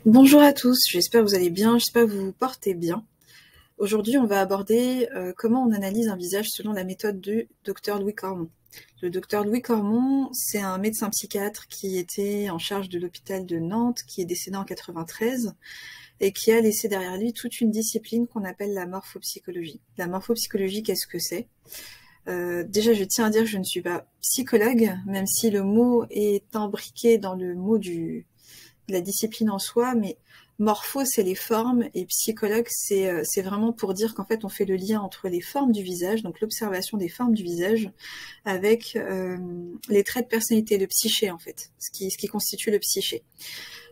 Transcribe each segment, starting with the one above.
Bonjour à tous, j'espère que vous allez bien, j'espère que vous vous portez bien. Aujourd'hui, on va aborder comment on analyse un visage selon la méthode du docteur Louis Cormon. Le docteur Louis Cormon, c'est un médecin psychiatre qui était en charge de l'hôpital de Nantes, qui est décédé en 93 et qui a laissé derrière lui toute une discipline qu'on appelle la morphopsychologie. La morphopsychologie, qu'est-ce que c'est ? Déjà, je tiens à dire que je ne suis pas psychologue, même si le mot est imbriqué dans le mot de la discipline en soi, mais morpho, c'est les formes, et psychologue, c'est vraiment pour dire qu'en fait, on fait le lien entre les formes du visage, donc l'observation des formes du visage, avec les traits de personnalité, le psyché, en fait, ce qui constitue le psyché.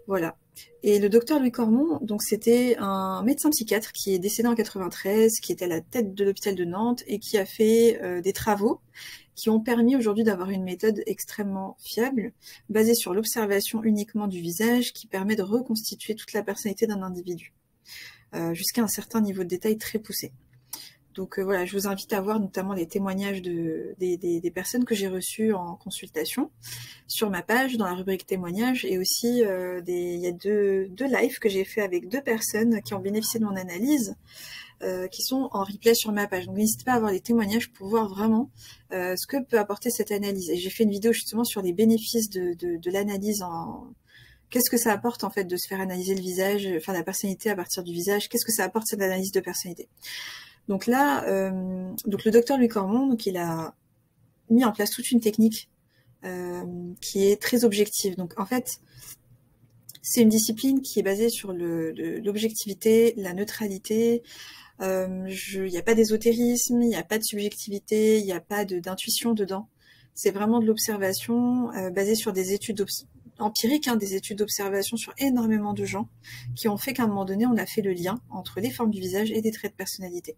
Voilà. Et le docteur Louis Cormon, donc c'était un médecin psychiatre qui est décédé en 93, qui était à la tête de l'hôpital de Nantes et qui a fait des travaux qui ont permis aujourd'hui d'avoir une méthode extrêmement fiable, basée sur l'observation uniquement du visage, qui permet de reconstituer toute la personnalité d'un individu, jusqu'à un certain niveau de détail très poussé. Donc voilà, je vous invite à voir notamment les témoignages des personnes que j'ai reçues en consultation sur ma page, dans la rubrique témoignages, et aussi il y a deux lives que j'ai fait avec 2 personnes qui ont bénéficié de mon analyse, qui sont en replay sur ma page. Donc n'hésitez pas à voir les témoignages pour voir vraiment ce que peut apporter cette analyse. Et j'ai fait une vidéo justement sur les bénéfices de l'analyse Qu'est-ce que ça apporte en fait de se faire analyser le visage, enfin la personnalité à partir du visage, qu'est-ce que ça apporte cette analyse de personnalité. Donc là, donc le docteur Louis Cormon, donc il a mis en place toute une technique qui est très objective. Donc en fait, c'est une discipline qui est basée sur l'objectivité, la neutralité. Il n'y a pas d'ésotérisme, il n'y a pas de subjectivité, il n'y a pas d'intuition dedans. C'est vraiment de l'observation basée sur des études empiriques, des études d'observation sur énormément de gens qui ont fait qu'à un moment donné, on a fait le lien entre les formes du visage et des traits de personnalité.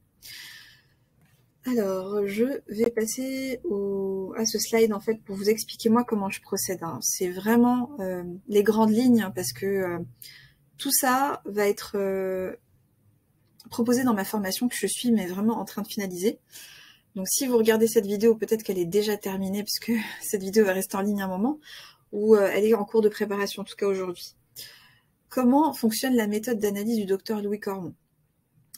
Alors, je vais passer à ce slide en fait pour vous expliquer moi comment je procède. C'est vraiment les grandes lignes parce que tout ça va être proposé dans ma formation que je suis mais vraiment en train de finaliser. Donc si vous regardez cette vidéo, peut-être qu'elle est déjà terminée parce que cette vidéo va rester en ligne un moment, ou elle est en cours de préparation, en tout cas aujourd'hui. Comment fonctionne la méthode d'analyse du docteur Louis Cormon ?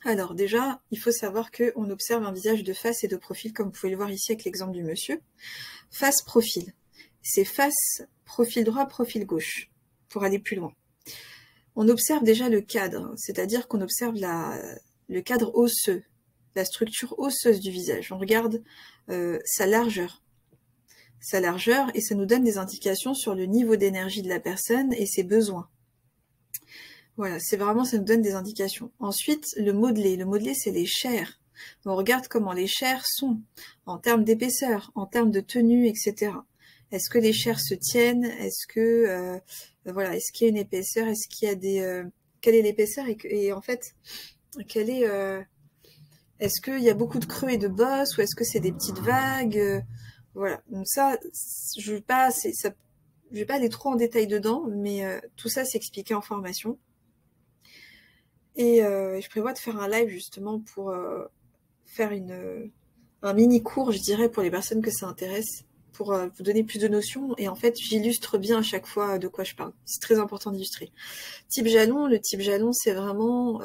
Alors déjà, il faut savoir qu'on observe un visage de face et de profil, comme vous pouvez le voir ici avec l'exemple du monsieur. Face-profil. C'est face, profil droit, profil gauche, pour aller plus loin. On observe déjà le cadre, c'est-à-dire qu'on observe le cadre osseux, la structure osseuse du visage. On regarde sa largeur, et ça nous donne des indications sur le niveau d'énergie de la personne et ses besoins. Voilà, c'est vraiment, ça nous donne des indications. Ensuite, le modelé. Le modelé, c'est les chairs. On regarde comment les chairs sont, en termes d'épaisseur, en termes de tenue, etc. Est-ce que les chairs se tiennent? Est-ce que, voilà, est-ce qu'il y a une épaisseur? Est-ce qu'il y a quelle est l'épaisseur? Et en fait, quelle est, est-ce qu'il y a beaucoup de creux et de bosses? Ou est-ce que c'est des petites vagues? Voilà. Donc ça, je vais pas aller trop en détail dedans, mais tout ça, c'est expliqué en formation. Et je prévois de faire un live justement pour faire un mini cours, je dirais, pour les personnes que ça intéresse, pour vous donner plus de notions. Et en fait, j'illustre bien à chaque fois de quoi je parle. C'est très important d'illustrer. Type jalon, le type jalon, c'est vraiment...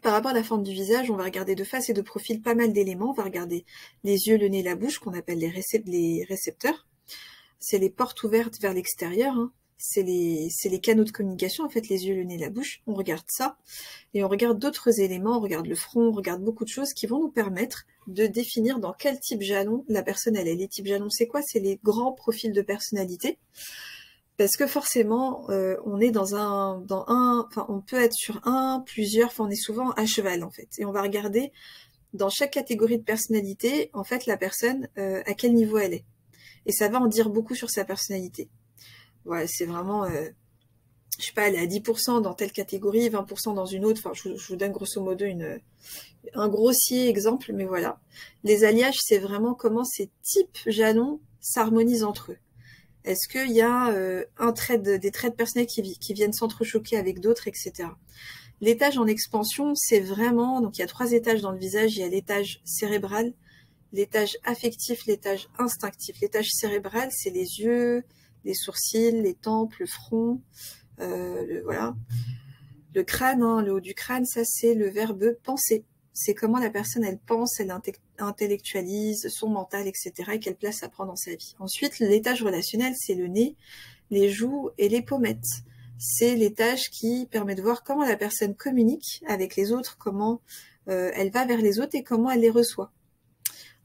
par rapport à la forme du visage, on va regarder de face et de profil pas mal d'éléments. On va regarder les yeux, le nez, la bouche, qu'on appelle les récepteurs. C'est les portes ouvertes vers l'extérieur, c'est les canaux de communication, en fait, les yeux, le nez, la bouche. On regarde ça, et on regarde d'autres éléments, on regarde le front, on regarde beaucoup de choses qui vont nous permettre de définir dans quel type jalon la personne elle est. Les types jalons, c'est quoi? C'est les grands profils de personnalité. Parce que forcément, on est enfin, on peut être sur plusieurs, enfin, on est souvent à cheval, en fait. Et on va regarder dans chaque catégorie de personnalité, en fait, la personne, à quel niveau elle est. Et ça va en dire beaucoup sur sa personnalité. Voilà, c'est vraiment, je sais pas, elle est à 10% dans telle catégorie, 20% dans une autre. Enfin, je vous donne grosso modo un grossier exemple, mais voilà. Les alliages, c'est vraiment comment ces types jalons s'harmonisent entre eux. Est-ce qu'il y a des traits de personnalité qui viennent s'entrechoquer avec d'autres, etc. L'étage en expansion, c'est vraiment, donc il y a 3 étages dans le visage. Il y a l'étage cérébral, l'étage affectif, l'étage instinctif. L'étage cérébral, c'est les yeux, les sourcils, les tempes, le front, Voilà. Le crâne, hein, le haut du crâne, ça c'est le verbe penser. C'est comment la personne, elle pense, elle intellectualise son mental, etc. et quelle place ça prend dans sa vie. Ensuite, l'étage relationnel, c'est le nez, les joues et les pommettes. C'est l'étage qui permet de voir comment la personne communique avec les autres, comment elle va vers les autres et comment elle les reçoit.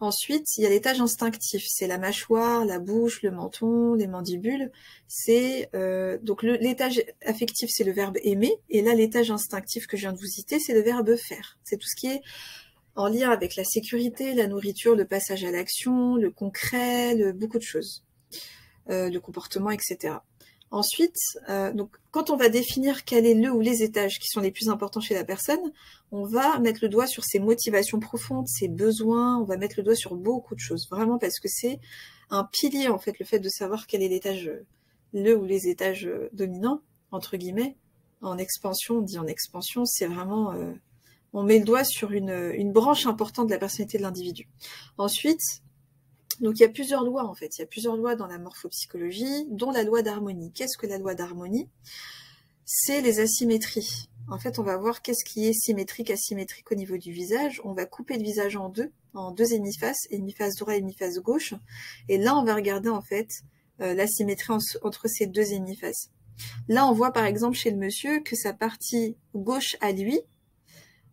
Ensuite, il y a l'étage instinctif, c'est la mâchoire, la bouche, le menton, les mandibules. C'est donc l'étage affectif, c'est le verbe aimer, et là l'étage instinctif que je viens de vous citer, c'est le verbe faire. C'est tout ce qui est en lien avec la sécurité, la nourriture, le passage à l'action, le concret, beaucoup de choses, le comportement, etc. Ensuite, donc quand on va définir quel est le ou les étages qui sont les plus importants chez la personne, on va mettre le doigt sur ses motivations profondes, ses besoins, on va mettre le doigt sur beaucoup de choses, vraiment parce que c'est un pilier en fait, le fait de savoir quel est l'étage, le ou les étages dominants, entre guillemets, en expansion, on dit en expansion, c'est vraiment, on met le doigt sur une branche importante de la personnalité de l'individu. Ensuite, donc il y a plusieurs lois en fait, il y a plusieurs lois dans la morphopsychologie, dont la loi d'harmonie. Qu'est-ce que la loi d'harmonie? C'est les asymétries. En fait, on va voir qu'est-ce qui est symétrique, asymétrique au niveau du visage. On va couper le visage en deux hémifaces droit et hémiface gauche. Et là, on va regarder en fait l'asymétrie entre ces deux hémifaces. Là, on voit par exemple chez le monsieur que sa partie gauche à lui,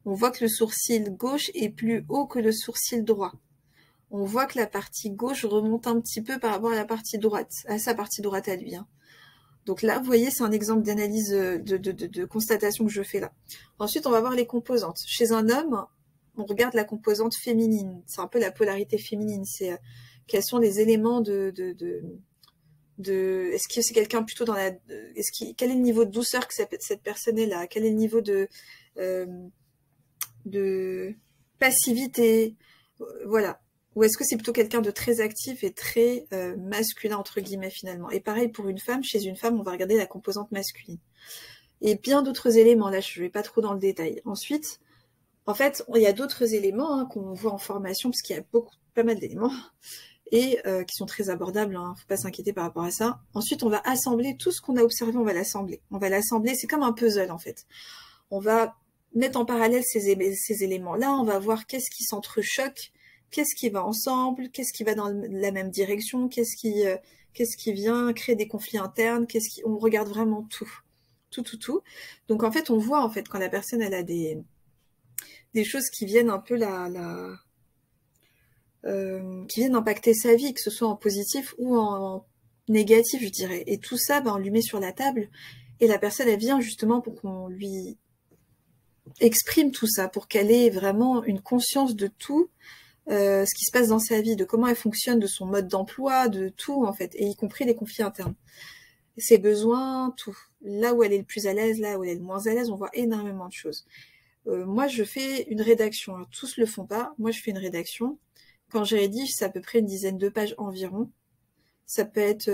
on voit que le sourcil gauche est plus haut que le sourcil droit. On voit que la partie gauche remonte un petit peu par rapport à la partie droite, à sa partie droite à lui. Hein. Donc là, vous voyez, c'est un exemple d'analyse de constatation que je fais là. Ensuite, on va voir les composantes. Chez un homme, on regarde la composante féminine. C'est un peu la polarité féminine. C'est quels sont les éléments est-ce que c'est quelqu'un plutôt dans la... quel est le niveau de douceur que cette personne est là? Quel est le niveau de passivité? Voilà. Ou est-ce que c'est plutôt quelqu'un de très actif et très masculin, entre guillemets, finalement. Et pareil pour une femme, chez une femme, on va regarder la composante masculine. Et bien d'autres éléments, là, je ne vais pas trop dans le détail. Ensuite, en fait, il y a d'autres éléments qu'on voit en formation, parce qu'il y a pas mal d'éléments, et qui sont très abordables, hein, faut pas s'inquiéter par rapport à ça. Ensuite, on va assembler tout ce qu'on a observé, on va l'assembler. On va l'assembler, c'est comme un puzzle, en fait. On va mettre en parallèle ces éléments-là, on va voir qu'est-ce qui s'entrechoque, qu'est-ce qui va ensemble, qu'est-ce qui va dans la même direction, qu'est-ce qui vient créer des conflits internes, on regarde vraiment tout. Donc en fait, on voit en fait quand la personne elle a des choses qui viennent un peu qui viennent impacter sa vie, que ce soit en positif ou en négatif, je dirais. Et tout ça, on lui met sur la table et la personne elle vient justement pour qu'on lui exprime tout ça, pour qu'elle ait vraiment une conscience de tout. Ce qui se passe dans sa vie, de comment elle fonctionne, de son mode d'emploi, de tout en fait, et y compris les conflits internes. Ses besoins, tout. Là où elle est le plus à l'aise, là où elle est le moins à l'aise, on voit énormément de choses. Moi, je fais une rédaction. Alors, tous le font pas. Moi, je fais une rédaction. Quand je rédige, c'est à peu près une dizaine de pages environ. Ça peut être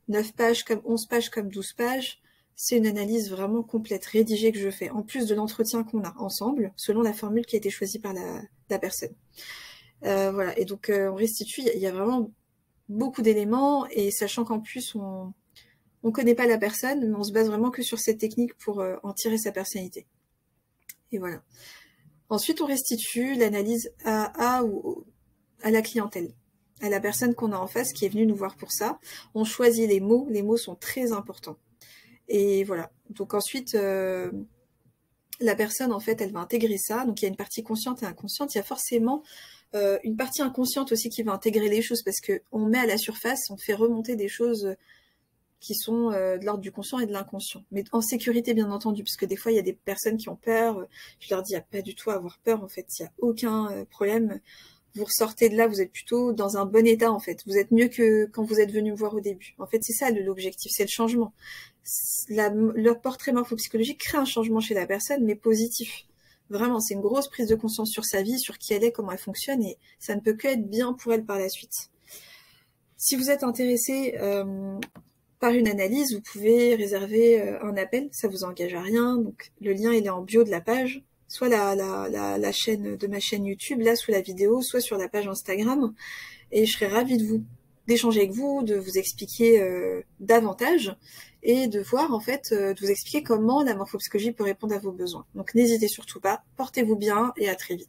9 pages, comme 11 pages, comme 12 pages. C'est une analyse vraiment complète, rédigée que je fais, en plus de l'entretien qu'on a ensemble, selon la formule qui a été choisie par la personne. Voilà, et donc on restitue, il y a vraiment beaucoup d'éléments, et sachant qu'en plus on connaît pas la personne, mais on se base vraiment que sur cette technique pour en tirer sa personnalité. Et voilà. Ensuite, on restitue l'analyse à la clientèle, à la personne qu'on a en face qui est venue nous voir pour ça. On choisit les mots sont très importants. Et voilà. Donc ensuite, la personne, en fait, elle va intégrer ça. Donc il y a une partie consciente et inconsciente. Il y a forcément une partie inconsciente aussi qui va intégrer les choses, parce qu'on met à la surface, on fait remonter des choses qui sont de l'ordre du conscient et de l'inconscient. Mais en sécurité, bien entendu, parce que des fois, il y a des personnes qui ont peur. Je leur dis, il n'y a pas du tout à avoir peur, en fait. Il n'y a aucun problème. Vous ressortez de là, vous êtes plutôt dans un bon état, en fait. Vous êtes mieux que quand vous êtes venu me voir au début. En fait, c'est ça l'objectif, c'est le changement. Le portrait morphopsychologique crée un changement chez la personne, mais positif. Vraiment, c'est une grosse prise de conscience sur sa vie, sur qui elle est, comment elle fonctionne, et ça ne peut que être bien pour elle par la suite. Si vous êtes intéressé par une analyse, vous pouvez réserver un appel, ça vous engage à rien. Donc le lien il est en bio de la page, soit la chaîne de ma chaîne YouTube, là sous la vidéo, soit sur la page Instagram, et je serai ravie de vous d'échanger avec vous, de vous expliquer davantage et de voir en fait, de vous expliquer comment la morphopsychologie peut répondre à vos besoins. Donc n'hésitez surtout pas, portez-vous bien et à très vite.